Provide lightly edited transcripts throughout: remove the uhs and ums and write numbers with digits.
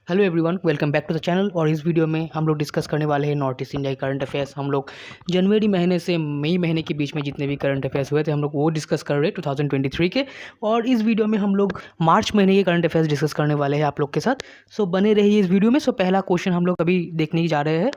Hello everyone, welcome back to the channel. और इस video में हम लोग डिस्कस करने वाले हैं नॉर्थ ईस्ट इंडिया की करंट अफेयर्स। हम लोग जनवरी महीने से मई महीने के बीच में जितने भी करंट अफेयर्स हुए थे हम लोग वो डिस्कस कर रहे हैं 2023 के। और इस वीडियो में हम लोग मार्च महीने के करंट अफेयर्स डिस्कस करने वाले हैं आप लोग के साथ। सो बने रहिए इस वीडियो में। सो पहला क्वेश्चन हम लोग अभी देखने जा रहे हैं।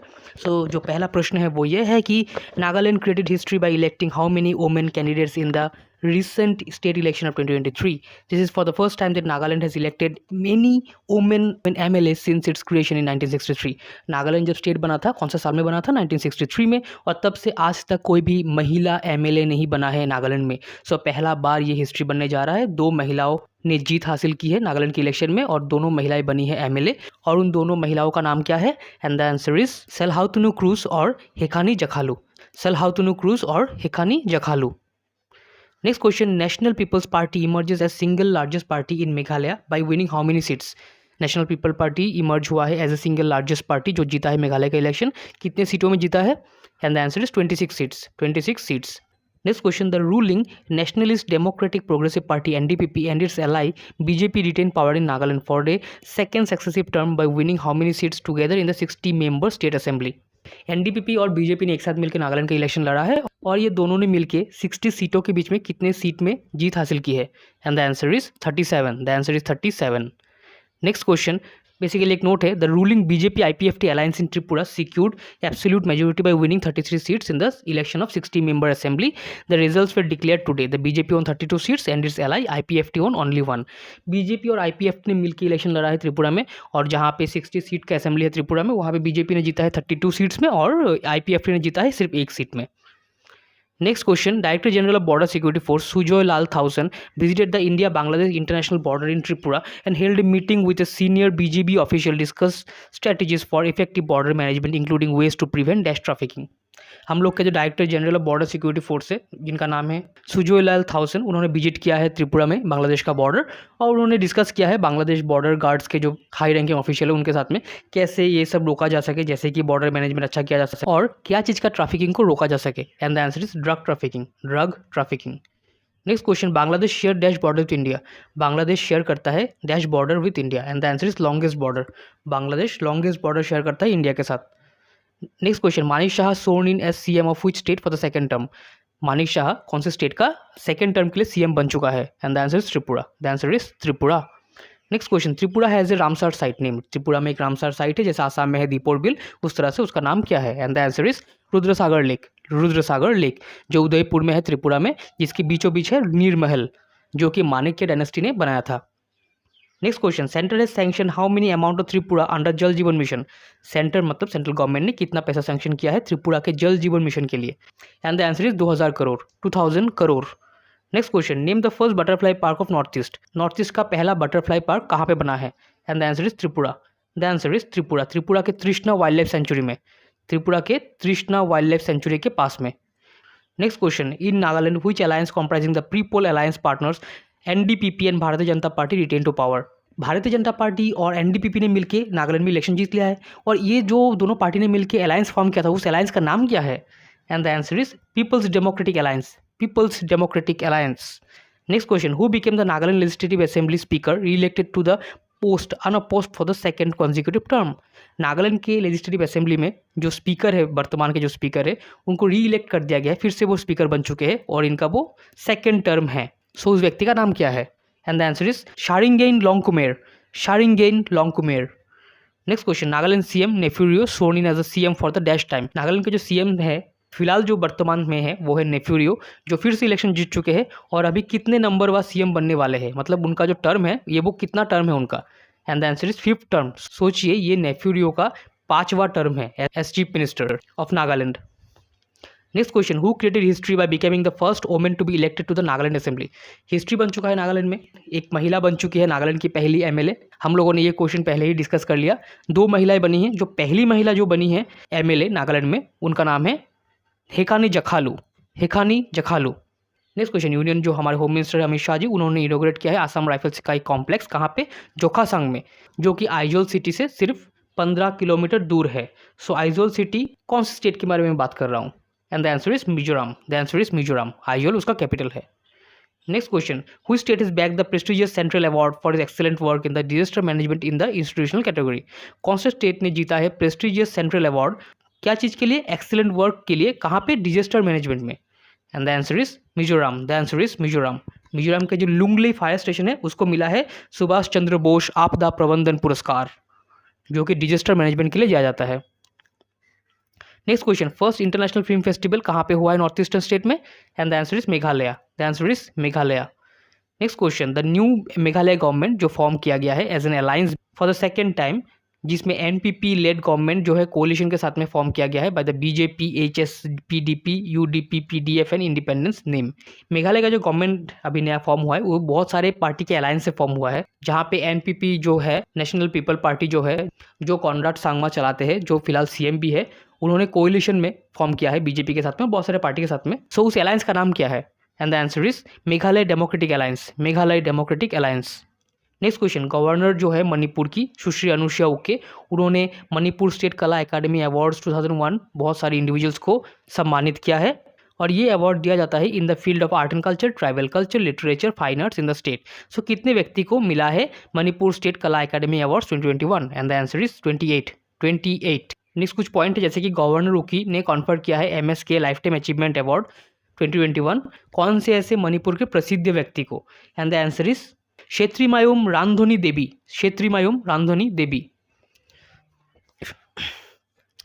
सो जो पहला प्रश्न है वो ये है कि Nagaland created history by electing how many women candidates in the recent state election of 2023. This is for the first time that Nagaland has elected many women MLAs since its creation in 1963. Nagaland जब state बना था, कौन सा साल में बना था? 1963 में। और तब से आज तक कोई भी महिला MLA नहीं बना है नागालैंड में। सो पहला बार ये हिस्ट्री बनने जा रहा है। दो महिलाओं ने जीत हासिल की है नागालैंड के इलेक्शन में और दोनों महिलाएं बनी है MLA। और उन दोनों महिलाओं का नाम क्या है? And the answer is Salhoutuonuo Kruse और हेकानी जखालू। सेल्हाउतुनु क्रूज और Hekani Jakhalu. Next question, National People's Party emerges as single largest party in Meghalaya by winning how many seats? National people party emerge हुआ है as a single largest party जो जीता है मेघालय का इलेक्शन। कितने सीटों में जीता है? And the answer is 26 seats. 26 seats. Next question, the ruling nationalist democratic progressive party NDPP and its ally BJP retain power in Nagaland for a second successive term by winning how many seats together in the 60 member state assembly? NDPP और BJP ने एक साथ मिलकर नागालैंड का election लड़ा है और ये दोनों ने मिलकर 60 सीटों के बीच में कितने सीट में जीत हासिल की है? And the answer is 37। The answer is 37। Next question, basically एक नोट है, the ruling BJP IPFT alliance in Tripura secured absolute majority bye winning 33 seats in the election of 60 member assembly. The results were declared today. The BJP on 32 seats and its ally IPFT on only 1। BJP और IPFT ने मिलकर election लड़ा है त्रिपुरा में और जहां पे 60 seat का असेंबली है त्रिपुरा में वहां पे BJP ने जीता है 32 सीट्स में और IPFT ने जीता है सिर्फ एक सीट में। Next question, Director General of Border Security Force Sujoy Lal Thausen visited the India-Bangladesh international border in Tripura and held a meeting with a senior BGB official, discussed strategies for effective border management including ways to prevent dash trafficking. हम लोग के जो director general of border security force है जिनका नाम है सुजोय लाल थाउसन, उन्होंने visit किया है त्रिपुरा में बांग्लादेश का बॉर्डर और उन्होंने डिस्कस किया है बांग्लादेश बॉर्डर गार्ड्स के जो हाई रैंकिंग ऑफिशियल है उनके साथ में कैसे ये सब रोका जा सके, जैसे कि बॉर्डर मैनेजमेंट अच्छा किया जा सके और क्या चीज़ का ट्रैफिकिंग को रोका जा सके। And the answer is drug trafficking. Drug trafficking. Next question, Bangladesh share dash border with India. Bangladesh share करता है dash border with India and the answer is longest border. Bangladesh longest border share करता है इंडिया के साथ। Next question, Manik Shah sworn in as CM of which state for the second term? Manik Shah कौन से state का second term के लिए CM बन चुका है? And the answer is Tripura. The answer is Tripura. Next question, Tripura has a Ramsar site name. Tripura में एक रामसर साइट है, जैसे आसाम में है दीपोर बिल, उस तरह से उसका नाम क्या है? And the answer is Rudrasagar lake. Rudrasagar lake जो उदयपुर में है त्रिपुरा में, जिसके बीचों बीच है नीरमहल जो कि माणिक्य डायनेस्टी ने बनाया था। Next question, centre has sanction how many amount of Tripura under जल जीवन मिशन? सेंटर मतलब सेंट्रल गवर्नमेंट ने कितना पैसा सैंक्शन किया है त्रिपुरा के जल जीवन मिशन के लिए? And the answer is 2000 crore. 2000 crore. Next question, name the first butterfly park of north east. North east का पहला बटरफ्लाई पार्क कहाँ पे बना है? And the answer is Tripura. The answer is Tripura. Tripura के तृष्णा वाइल्ड लाइफ सेंचुरी में। त्रिपुरा के तृष्णा वाइल्ड लाइफ सेंचुरी के पास में। Next question, in Nagaland which alliance comprising the pre poll alliance partners NDPP and Bharatiya Janata party retain to power? Bharatiya Janata party और NDPP ने मिलकर नागालैंड में इलेक्शन जीत लिया है और ये जो दोनों पार्टी ने मिलकर अलायंस फॉर्म किया था उस अलायंस का नाम क्या है? And the answer is people's democratic alliance. People's democratic alliance. Next question, who became the Nagaland legislative assembly speaker re-elected to the post unopposed for the second consecutive term? Nagaland के legislative assembly में जो speaker है, वर्तमान के जो speaker है, उनको री इलेक्ट कर दिया गया है, फिर से वो स्पीकर बन चुके हैं और इनका वो सेकेंड टर्म है। सो उस व्यक्ति का नाम क्या है? And the answer is Sharingain Longkumer. Sharingain Longkumer. Next question, Nagaland CM Neiphiu Rio sworn in as a CM for the dash time. Nagaland के जो CM है फिलहाल जो वर्तमान में है वो है नेफ्यूरियो, जो फिर से इलेक्शन जीत चुके हैं और अभी कितने नंबर व CM बनने वाले हैं, मतलब उनका जो टर्म है ये वो कितना टर्म है उनका? And the answer is 5th term. सोचिए ये नेफ्यूरियो का 5वां टर्म है as chief minister of Nagaland. Next question, who created history by becoming the first women to be elected to the Nagaland assembly? History बन चुका है नागालैंड में, एक महिला बन चुकी है नागालैंड की पहली MLA। हम लोगों ने ये क्वेश्चन पहले ही डिस्कस कर लिया। 2 महिलाएं बनी हैं। जो पहली महिला जो बनी है MLA नागालैंड में उनका नाम है हेकानी जखालू। हेकानी जखालू। नेक्स्ट क्वेश्चन, यूनियन जो हमारे होम मिनिस्टर अमित शाह जी, उन्होंने इनोग्रेट किया है आसाम राइफल्स का एक कॉम्प्लेक्स, कहाँ पे? जोखासांग में, जो कि आइजोल सिटी से सिर्फ 15 किलोमीटर दूर है। सो आइजोल सिटी कौन से स्टेट के बारे में बात कर रहा हूँ? And the answer is Mizoram. The answer is Mizoram. Aizawl उसका कैपिटल है। नेक्स्ट क्वेश्चन, हुई state is back the prestigious central award for is excellent work in the disaster management in the institutional category? कौन से स्टेट ने जीता है प्रेस्टिजियस सेंट्रल अवार्ड, क्या चीज़ के लिए? एक्सेलेंट वर्क के लिए। कहाँ पे? डिजास्टर मैनेजमेंट में। And the answer is Mizoram. The answer is Mizoram. Mizoram का जो लुंगलेई फायर स्टेशन है उसको मिला है सुभाष चंद्र बोस आपदा प्रबंधन पुरस्कार, जो कि डिजास्टर मैनेजमेंट के लिए दिया जाता है। Next question, first international film festival कहाँ पे हुआ है नॉर्थ ईस्टर्न स्टेट में? And the answer is Meghalaya. The answer is Meghalaya. Next question, the new Meghalaya government जो फॉर्म किया गया है as an alliance for the second time, जिसमें एनपीपी लेड गवर्नमेंट जो है कोलिशन के साथ में फॉर्म किया गया है by the BJP, HSPDP, UDP, PDF and independence name. Meghalaya का जो गवर्नमेंट अभी नया फॉर्म हुआ है वो बहुत सारे पार्टी के अलायंस से फॉर्म हुआ है, जहाँ पे एनपीपी जो है नेशनल पीपल पार्टी जो है, जो कॉनराड सांगमा चलाते हैं, जो फिलहाल सीएम भी है, उन्होंने कोलिशन में फॉर्म किया है बीजेपी के साथ में, बहुत सारे पार्टी के साथ में। सो उस अलायंस का नाम क्या है? And the answer is Meghalaya democratic alliance. Meghalaya democratic alliance. Next question, governor जो है मणिपुर की सुश्री अनुसुईया उइके, उन्होंने Manipur state Kala academy awards 2001 बहुत सारे इंडिविजुअल्स को सम्मानित किया है, और ये अवार्ड दिया जाता है in the field of art and culture, tribal culture, literature, fine arts in the state. So कितने व्यक्ति को मिला है Manipur state Kala academy awards 2021? And the answer is 28। Next कुछ पॉइंट है, जैसे कि गवर्नर उकी ने कॉन्फर किया है MSK life time achievement award 2021 कौन से ऐसे मणिपुर के प्रसिद्ध व्यक्ति को? And the answer is Kshetrimayum Ramdhoni Devi. क्षेत्रीमायुम Ramdhoni Devi,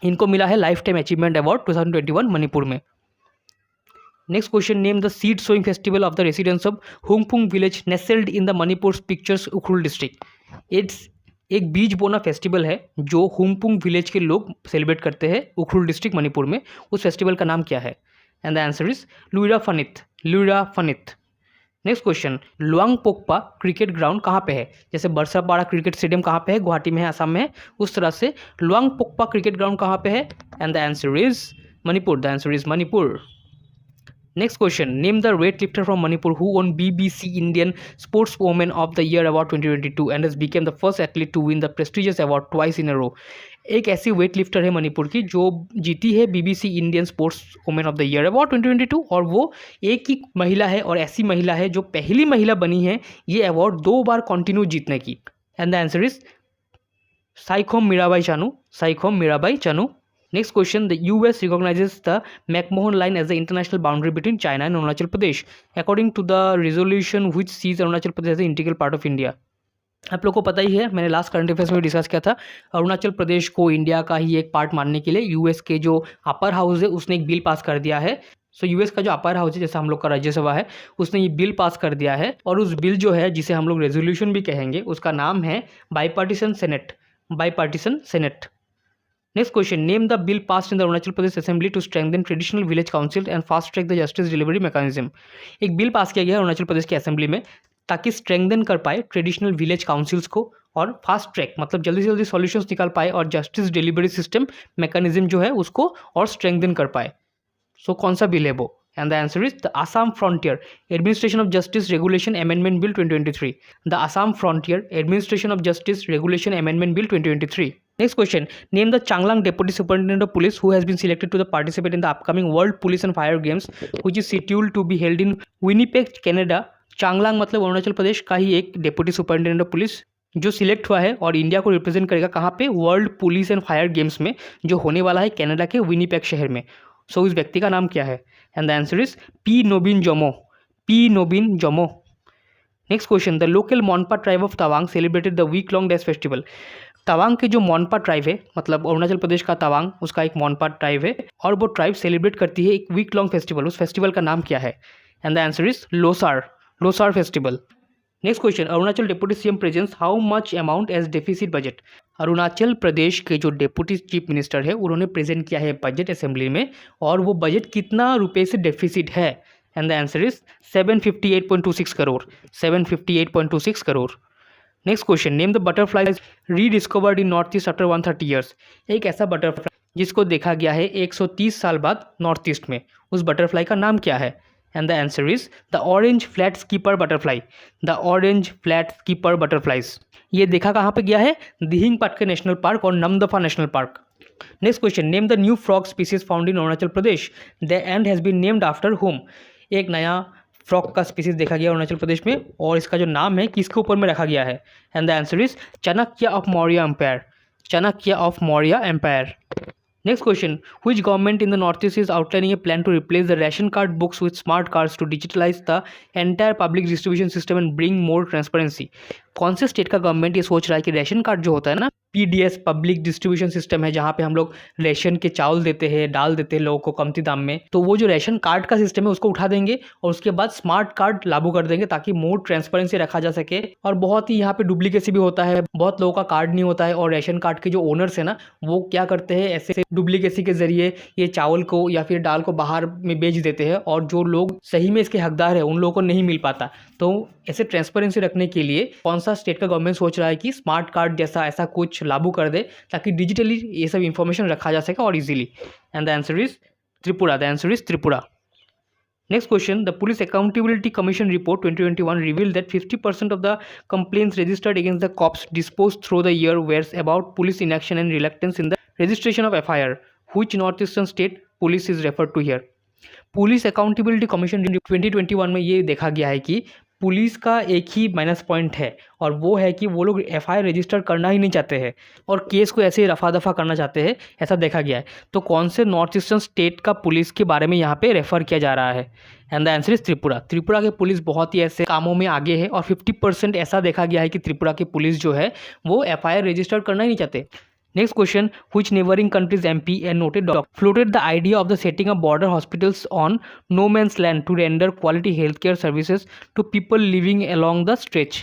इनको मिला है life time achievement award 2021 Manipur में। Next question, name the seed sowing festival of the residents of Hungpung village nestled in the Manipur pictures Ukhrul district. It's एक बीज बोना फेस्टिवल है जो हुंगपुंग विलेज के लोग सेलिब्रेट करते हैं उखरुल डिस्ट्रिक्ट मणिपुर में। उस फेस्टिवल का नाम क्या है? And the answer is Luira Phanit. Luira Phanit. Next question, Luangpokpa cricket ground कहाँ पे है? जैसे बरसापाड़ा क्रिकेट स्टेडियम कहाँ पे है? गुवाहाटी में है, असम में है, उस तरह से लुआंगपोकपा क्रिकेट ग्राउंड कहाँ पे है? And the answer is Manipur. The answer is Manipur. Next question, name the weight lifter from Manipur who won BBC Indian sports women of the year award 2022 and has became the first athlete to win the prestigious award twice in a row. एक ऐसी weight lifter है मणिपुर की जो जीती है BBC Indian sports women of the year award 2022, और वो एक ही महिला है और ऐसी महिला है जो पहली महिला बनी है ये अवार्ड 2 बार कंटिन्यू जीतने की। And the answer is Saikhom Mirabai Chanu. Saikhom Mirabai Chanu. Next question, the US recognizes the McMahon Line as the international boundary between China and Arunachal Pradesh according to the resolution which sees Arunachal Pradesh as an integral part of India. आप लोग को पता ही है, मैंने last current affairs में discuss किया था, अरुणाचल प्रदेश को इंडिया का ही एक पार्ट मानने के लिए यूएस के जो अपर हाउस है उसने एक बिल पास कर दिया है। सो यूएस का जो अपर हाउस है, जैसे हम लोग का राज्यसभा है, उसने ये बिल पास कर दिया है, और उस बिल जो है जिसे हम लोग रेजोल्यूशन भी कहेंगे, उसका नाम है bipartisan senate. Bipartisan senate. Next question, name the bill passed in the Arunachal Pradesh Assembly to strengthen traditional village councils and fast track the justice delivery mechanism. एक बिल पास किया गया है अरुणाचल प्रदेश की असेंबली में ताकि स्ट्रेंथन कर पाए traditional village councils को, और फास्ट ट्रैक मतलब जल्दी से जल्दी सॉल्यूशंस निकाल पाए, और जस्टिस डिलीवरी सिस्टम मैकेनिज्म जो है उसको और स्ट्रेंथन कर पाए। सो कौन सा बिल है वो? And the answer is the Assam frontier administration of justice regulation amendment bill 2023। The Assam frontier administration of justice regulation amendment bill 2023। Next question, name the Changlang Deputy Superintendent of Police who has been selected to participate in the upcoming World Police and Fire Games which is scheduled to be held in Winnipeg, Canada. Changlang मतलब अरुणाचल प्रदेश का ही एक deputy superintendent of police जो select हुआ है और India को represent करेगा कहाँ पे? World police and fire games में, जो होने वाला है कनाडा के विनीपेग शहर में। सो इस व्यक्ति का नाम क्या है? And the answer is P Nobin Jomo. P Nobin Jomo. Next question, the local Monpa tribe of Tawang celebrated the week long days festival. Tawang के जो मोनपा ट्राइब है, मतलब अरुणाचल प्रदेश का तवांग, उसका एक मोनपा ट्राइब है, और वो ट्राइब सेलिब्रेट करती है एक वीक लॉन्ग फेस्टिवल। उस फेस्टिवल का नाम क्या है? And the answer is Losar. Losar festival. Next question, Arunachal deputy CM presents how much amount as deficit budget. Arunachal Pradesh के जो डेप्यूटी चीफ मिनिस्टर है उन्होंने प्रेजेंट किया है बजट असेंबली में, और वो बजट कितना रुपए से डेफिसिट है? And the answer is 758.26 crore. 758.26 crore. Next question, name the butterfly rediscovered in north east after 130 years. एक ऐसा बटरफ्लाई जिसको देखा गया है 130 साल बाद नॉर्थ ईस्ट में, उस बटरफ्लाई का नाम क्या है? And the answer is the orange flat skipper butterfly. The orange flat skipper butterflies. ये देखा कहाँ पे गया है? दिहिंग पाटके नेशनल पार्क और Namdapha national park. Next question, name the new frog species found in Arunachal Pradesh the and has been named after whom. एक नया frog का स्पीसीज देखा गया अरुणाचल प्रदेश में, और इसका जो नाम है किसके ऊपर में रखा गया है? And the answer is Chanakya of Maurya empire, Chanakya of Maurya empire. Next question, which government in the Northeast is outlining a plan to replace the ration card books with smart cards to digitalize the entire public distribution system and bring more transparency? कौन से state का government ये सोच रहा है कि ration card जो होता है ना, पीडीएस पब्लिक डिस्ट्रीब्यूशन सिस्टम है, जहाँ पे हम लोग रेशन के चावल देते हैं, डाल देते हैं लोगों को कमती दाम में, तो वो जो रेशन कार्ड का सिस्टम है उसको उठा देंगे और उसके बाद स्मार्ट कार्ड लागू कर देंगे ताकि मोर ट्रांसपेरेंसी रखा जा सके। और बहुत ही यहाँ पे डुप्लीकेसी भी होता है, बहुत लोगों का कार्ड नहीं होता है और रेशन कार्ड के जो ओनर्स है ना वो क्या करते हैं, ऐसे डुप्लीकेसी के जरिए ये चावल को या फिर दाल को बाहर में बेच देते हैं और जो लोग सही में इसके हकदार है उन लोगों को नहीं मिल पाता। तो ऐसे ट्रांसपेरेंसी रखने के लिए कौन सा स्टेट का गवर्नमेंट सोच रहा है कि स्मार्ट कार्ड जैसा ऐसा कुछ लागू कर दे ताकि डिजिटली ये सब इंफॉर्मेशन रखा जा सके और easily? And the answer is Tripura, the answer is Tripura. Next question, the Police Accountability Commission report 2021 revealed that 50% of the complaints registered against the cops disposed through the year were about police inaction and reluctance in the registration of FIR. Which northeastern state police is referred to here? Police accountability commission 2021 में ये देखा गया है कि police का एक ही minus point है और वो है कि वो लोग एफआईआर रजिस्टर करना ही नहीं चाहते हैं और केस को ऐसे ही रफा दफा करना चाहते हैं, ऐसा देखा गया है। तो कौन से नॉर्थ ईस्टर्न स्टेट का पुलिस के बारे में यहाँ पे रेफर किया जा रहा है? And the answer is Tripura. Tripura के पुलिस बहुत ही ऐसे कामों में आगे है और 50% ऐसा देखा गया है कि त्रिपुरा की पुलिस जो है वो एफआईआर रजिस्टर करना ही नहीं चाहते। Next question, which neighboring country's MP and noted doctor floated the idea of the setting up border hospitals on no man's land to render quality healthcare services to people living along the stretch?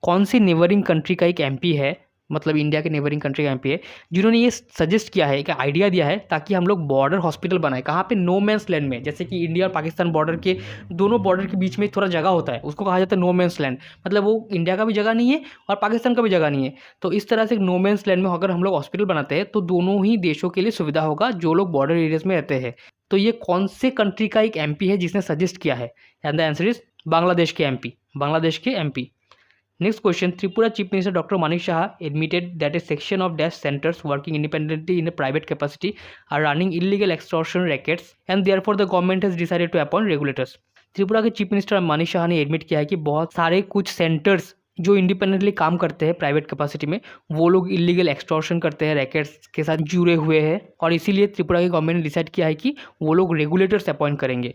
कौन सी neighbouring country का एक MP है, मतलब India के neighbouring country का MP है, जिन्होंने ये सजेस्ट किया है, एक आइडिया दिया है ताकि हम लोग बॉर्डर हॉस्पिटल बनाए। कहाँ पे? नो मैंस लैंड में। जैसे कि इंडिया और पाकिस्तान बॉर्डर के दोनों बॉर्डर के बीच में थोड़ा जगह होता है, उसको कहा जाता है नो मैंस लैंड। मतलब वो इंडिया का भी जगह नहीं है और पाकिस्तान का भी जगह नहीं है। तो इस तरह से नो मैंस लैंड में अगर हम लोग हॉस्पिटल बनाते हैं तो दोनों ही देशों के लिए सुविधा होगा जो लोग बॉर्डर एरियाज में रहते हैं। तो ये कौन से कंट्री का एक एमपी है जिसने सजेस्ट किया है? And the answer is Bangladesh के एमपी, बांग्लादेश के MP. Next question, Tripura Chief Minister Dr. Manik Shah admitted that a section of dash centers working independently in a private capacity are running illegal extortion rackets and therefore the government has decided to appoint regulators. Tripura के chief minister Manish Shah ने admit किया है कि बहुत सारे कुछ centres जो independently काम करते हैं प्राइवेट कैपेसिटी में, वो लोग इलीगल एक्सटॉर्शन करते हैं, रैकेट्स के साथ जुड़े हुए हैं और इसीलिए त्रिपुरा की गवर्नमेंट ने डिसाइड किया है कि वो लोग रेगुलेटर्स अपॉइंट करेंगे।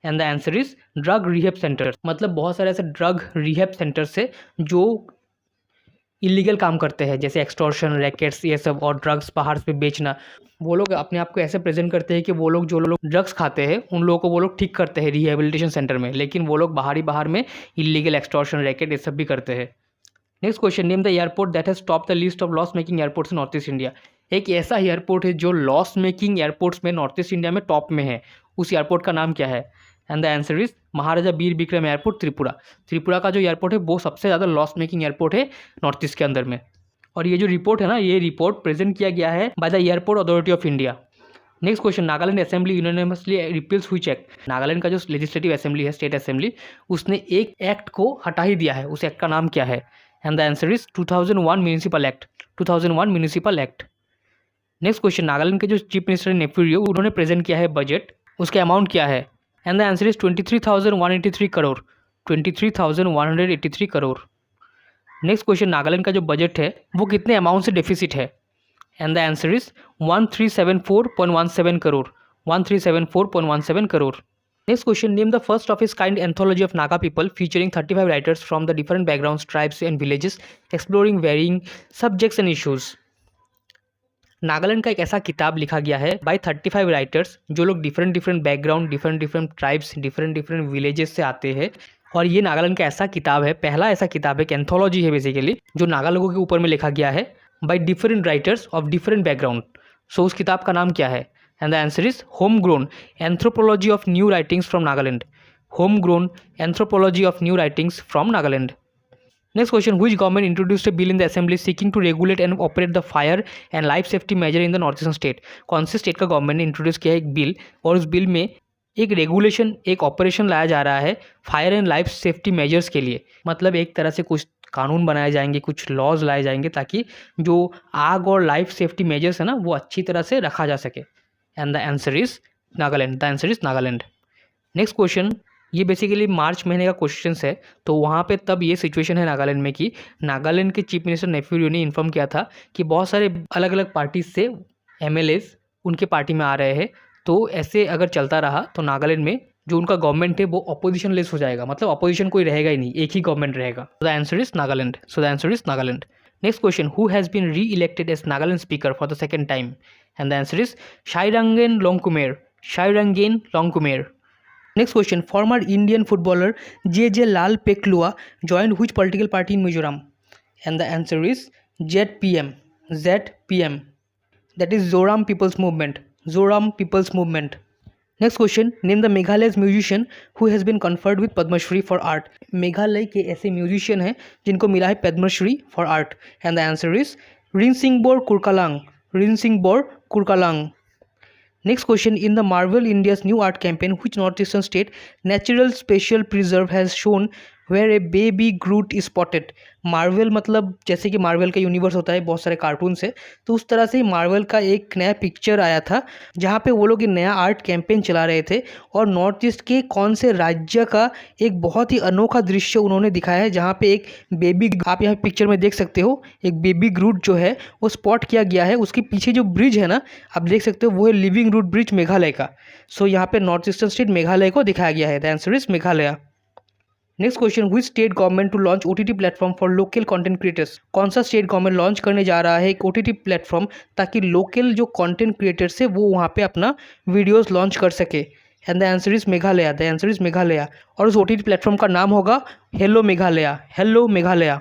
And the answer is drug rehab centre. मतलब बहुत सारे ऐसे ड्रग रिहेब सेंटर्स है जो इलीगल काम करते हैं, जैसे एक्सटॉर्शन, रैकेट्स, ये सब, और ड्रग्स बाहर पे बेचना। वो लोग अपने आप को ऐसे प्रेजेंट करते हैं कि वो लोग जो लोग ड्रग्स खाते हैं उन लोगों को वो लोग ठीक करते हैं रिहेबिलिटेशन सेंटर में, लेकिन वो लोग बाहर में इलीगल एक्सटॉर्शन, रैकेट, ये सब भी करते हैं। Next question, name the airport that has top the list of loss making airports in north east India. एक ऐसा एयरपोर्ट है जो लॉस मेकिंग एयरपोर्ट्स में नॉर्थ ईस्ट इंडिया में टॉप में है, उस एयरपोर्ट का नाम क्या है? And the answer is Maharaja Bir Bikram airport, Tripura. Tripura का जो एयरपोर्ट है वो सबसे ज़्यादा लॉस मेकिंग एयरपोर्ट है नॉर्थ ईस्ट के अंदर में। और ये जो रिपोर्ट है ना, ये रिपोर्ट प्रेजेंट किया गया है by the airport authority of India. Next question, Nagaland assembly unanimously repeals which act. Nagaland का जो लेजिस्लेटिव असेंबली है, स्टेट असेंबली, उसने एक एक्ट को हटा ही दिया है, उस एक्ट का नाम क्या है? And the answer is 2001 municipal act, 2001 municipal act. Next question, Nagaland के जो चीफ मिनिस्टर नेफ्यू उन्होंने प्रेजेंट किया है बजट, उसका अमाउंट क्या है? And the answer is 23,183 crore, 23,183 crore. Next question, Nagaland का जो बजट है वो कितने अमाउंट से डेफिसिट है? And the answer is 1374.17 crore, 1374.17 crore. Next question, name the first of its kind anthology of Naga people featuring 35 writers from the different backgrounds, tribes and villages exploring varying subjects and issues. Nagaland का एक ऐसा किताब लिखा गया है bye 35 writers जो लोग different background, different tribes, different villages से आते हैं। और ये नागालैंड का ऐसा किताब है, पहला ऐसा किताब है, एक एंथोलॉजी है बेसिकली, जो नागा लोगों के ऊपर में लिखा गया है by different writers of different background. So उस किताब का नाम क्या है? And the answer is home grown anthropology of new writings from Nagaland, home grown anthropology of new writings from Nagaland. Next question, which government introduced a bill in the assembly seeking to regulate and operate the fire and life safety measure in the northeastern state? कौन से state का government ने introduce किया है एक bill और उस bill में एक रेगुलेशन, एक ऑपरेशन लाया जा रहा है fire and life safety measures के लिए। मतलब एक तरह से कुछ कानून बनाए जाएंगे, कुछ लॉज लाए जाएंगे ताकि जो आग और लाइफ सेफ्टी मेजर्स है ना वो अच्छी तरह से रखा जा सके। And the answer is Nagaland, the answer is Nagaland. Next question, ये बेसिकली मार्च महीने का क्वेश्चन है। तो वहाँ पे तब ये सिचुएशन है नागालैंड में कि नागालैंड के चीफ मिनिस्टर नेफ्यू रियो ने इन्फॉर्म किया था कि बहुत सारे अलग अलग पार्टीज से एमएलएज उनके पार्टी में आ रहे हैं। तो ऐसे अगर चलता रहा तो नागालैंड में जो उनका गवर्नमेंट है वो अपोजिशन लेस हो जाएगा, मतलब अपोजिशन कोई रहेगा ही नहीं, एक ही गवर्नमेंट रहेगा। The answer is Nagaland. So the answer is Nagaland. Next question, who has been re elected as Nagaland speaker for the second time? And the answer is Sharingain Longkumer. Sharingain Longkumer. Next question, former Indian footballer J.J. Lal Peklua joined which political party in Mizoram? And the answer is ZPM. ZPM. That is Zoram People's Movement. Zoram People's Movement. Next question, name the Meghalaya's musician who has been conferred with Padma Shri for art. Meghalaya के ऐसे musician हैं जिनको मिला है Padma Shri for art. And the answer is Rinsingbor Kurkalang. Rinsingbor Kurkalang. Next question, in the Marvel India's new art campaign, which northeastern state natural special preserve has shown where a baby Groot is spotted? Marvel मतलब जैसे कि Marvel का universe होता है, बहुत सारे cartoons है, तो उस तरह से ही मार्वल का एक नया पिक्चर आया था जहाँ पे वो लोग एक नया आर्ट कैंपेन चला रहे थे और नॉर्थ ईस्ट के कौन से राज्य का एक बहुत ही अनोखा दृश्य उन्होंने दिखाया है जहाँ पे एक बेबी, आप यहाँ पिक्चर में देख सकते हो, एक बेबी ग्रूट जो है वो स्पॉट किया गया है। उसके पीछे जो ब्रिज है ना, आप देख सकते हो, वो है लिविंग रूट ब्रिज मेघालय का। सो यहाँ पे नॉर्थ ईस्टर्न स्टेट मेघालय को दिखाया गया है। The answer is Meghalaya. Next question, which state government to launch OTT platform for local content creators? कौन सा स्टेट गवर्नमेंट लॉन्च करने जा रहा है एक ओटीटी प्लेटफॉर्म ताकि लोकल जो कंटेंट क्रिएटर्स है वो वहाँ पे अपना वीडियोस लॉन्च कर सके? And the answer is Meghalaya. The answer is Meghalaya. और उस ओटीटी प्लेटफॉर्म का नाम होगा hello Meghalaya. Hello Meghalaya.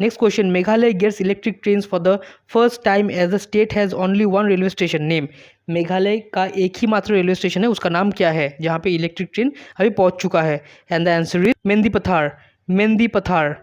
Next question, Meghalaya gets electric trains for the first time as the state has only one railway station. Name, Meghalaya का एक ही मात्र रेलवे स्टेशन है, उसका नाम क्या है जहाँ पे इलेक्ट्रिक ट्रेन अभी पहुँच चुका है? And the answer is Mendipathar. Mendipathar.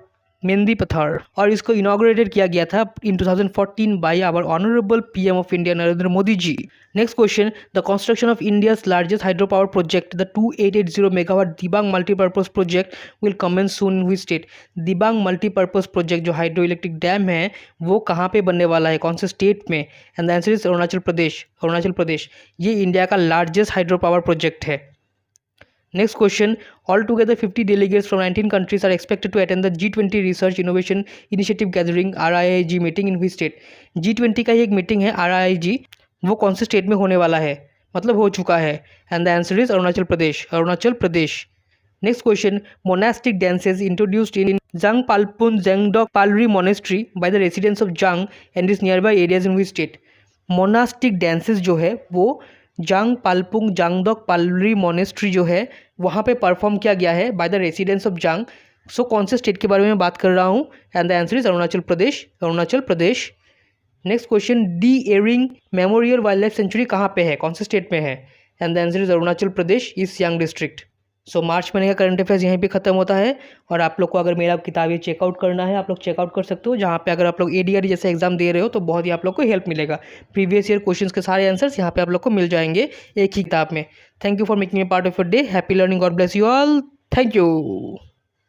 Mendipathar. और इसको इनॉग्रेटेड किया गया था in 2014 by our honourable PM of India Narendra Modi ji. Next question, the construction of India's largest hydro power project the 2880 megawatt Dibang multipurpose project will commence soon in which state? Dibang multipurpose project जो hydro electric dam है वो कहाँ पे बनने वाला है, कौन से स्टेट में? And the answer is Arunachal Pradesh. Arunachal Pradesh. ये इंडिया का लार्जेस्ट हाइड्रो पावर प्रोजेक्ट है। Next question, altogether 50 delegates from 19 countries are expected to attend the G20 Research Innovation Initiative Gathering RIIG meeting in which state? G20 का ही एक meeting है RIIG, वो कौन से state में होने वाला है, मतलब हो चुका है? And the answer is Arunachal Pradesh. Arunachal Pradesh. Next question, monastic dances introduced in Jangpalpun Jangdok Palri Monastery by the residents of Jang and its nearby areas in which state? Monastic dances जो है वो जांग पालपुंग जांगदोक पालरी मोनेस्ट्री जो है वहाँ पे परफॉर्म किया गया है बाय द रेसिडेंट्स ऑफ जांग। सो कौन से स्टेट के बारे में बात कर रहा हूँ? And the answer is Arunachal Pradesh. Arunachal Pradesh. Next question, D Ering memorial wild life sanctuary कहाँ पे है, कौन से स्टेट में है? And the answer is Arunachal Pradesh, east Siang district. So March महीने का करंट अफेयर्स यहीं पे खत्म होता है। और आप लोग को अगर मेरा किताब ये चेकआउट करना है, आप लोग चेकआउट कर सकते हो, जहाँ पे अगर आप लोग एडीआर जैसे एग्जाम दे रहे हो तो बहुत ही आप लोग को हेल्प मिलेगा। प्रीवियस ईयर क्वेश्चंस के सारे आंसर्स यहाँ पे आप लोग को मिल जाएंगे एक ही किताब में। Thank you for making a part of your day. Happy learning. God bless you all. Thank you.